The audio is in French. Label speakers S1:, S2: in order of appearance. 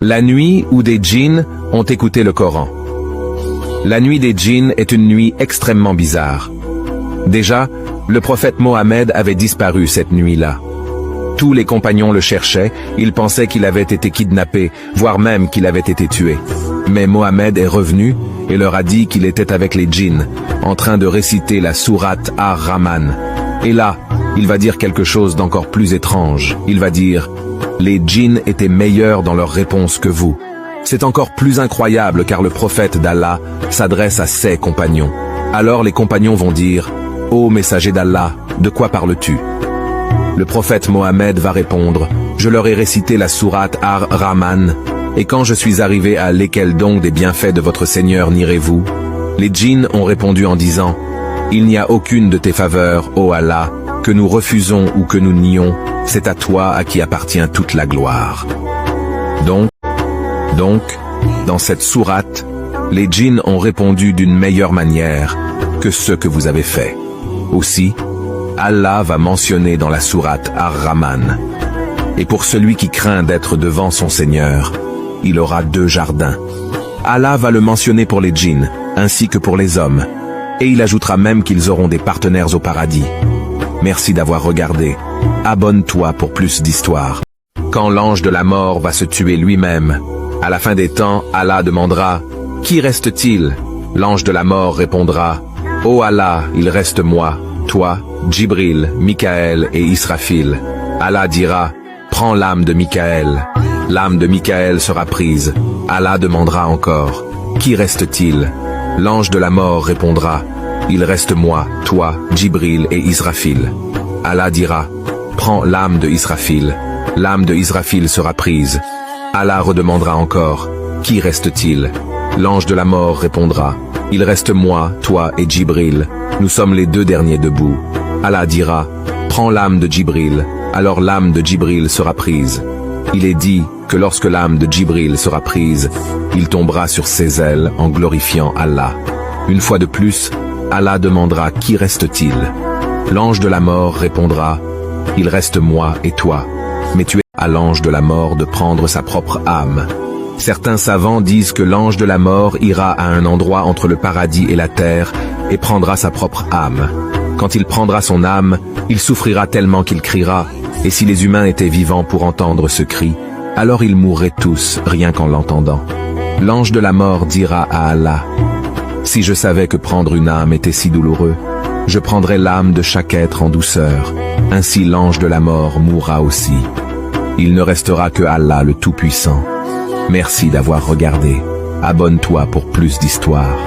S1: La nuit où des djinns ont écouté le Coran. La nuit des djinns est une nuit extrêmement bizarre. Déjà, le prophète Mohammed avait disparu cette nuit-là. Tous les compagnons le cherchaient, ils pensaient qu'il avait été kidnappé, voire même qu'il avait été tué. Mais Mohammed est revenu et leur a dit qu'il était avec les djinns, en train de réciter la sourate Ar-Rahman. Et là, il va dire quelque chose d'encore plus étrange. Il va dire: les djinns étaient meilleurs dans leurs réponses que vous. C'est encore plus incroyable car le prophète d'Allah s'adresse à ses compagnons. Alors les compagnons vont dire: ô messager d'Allah, de quoi parles-tu? Le prophète Mohammed va répondre: je leur ai récité la sourate Ar-Rahman, et quand je suis arrivé à lesquels donc des bienfaits de votre Seigneur nierez-vous? Les djinns ont répondu en disant: il n'y a aucune de tes faveurs, ô Allah, que nous refusons ou que nous nions, c'est à toi à qui appartient toute la gloire. Donc, dans cette sourate, les djinns ont répondu d'une meilleure manière que ce que vous avez fait. Aussi, Allah va mentionner dans la sourate Ar-Rahman: et pour celui qui craint d'être devant son Seigneur, il aura 2 jardins. Allah va le mentionner pour les djinns, ainsi que pour les hommes, et il ajoutera même qu'ils auront des partenaires au paradis. Merci d'avoir regardé. Abonne-toi pour plus d'histoires. Quand l'ange de la mort va se tuer lui-même, à la fin des temps, Allah demandera: qui reste-t-il? L'ange de la mort répondra: ô Allah, il reste moi, toi, Djibril, Mikaël et Israfil. Allah dira: prends l'âme de Mikaël. L'âme de Mikaël sera prise. Allah demandera encore: qui reste-t-il? L'ange de la mort répondra: il reste moi, toi, Djibril et Israfil. Allah dira: prends l'âme de Israfil. L'âme de Israfil sera prise. Allah redemandera encore: qui reste-t-il? L'ange de la mort répondra: il reste moi, toi et Djibril. Nous sommes les 2 derniers debout. Allah dira: prends l'âme de Djibril. Alors l'âme de Djibril sera prise. Il est dit que lorsque l'âme de Djibril sera prise, il tombera sur ses ailes en glorifiant Allah. Une fois de plus, Allah demandera: qui reste-t-il? L'ange de la mort répondra: il reste moi et toi. Mais tu es à l'ange de la mort de prendre sa propre âme. Certains savants disent que l'ange de la mort ira à un endroit entre le paradis et la terre et prendra sa propre âme. Quand il prendra son âme, il souffrira tellement qu'il criera, et si les humains étaient vivants pour entendre ce cri, alors ils mourraient tous rien qu'en l'entendant. L'ange de la mort dira à Allah: si je savais que prendre une âme était si douloureux, je prendrais l'âme de chaque être en douceur. Ainsi l'ange de la mort mourra aussi. Il ne restera que Allah le Tout-Puissant. Merci d'avoir regardé. Abonne-toi pour plus d'histoires.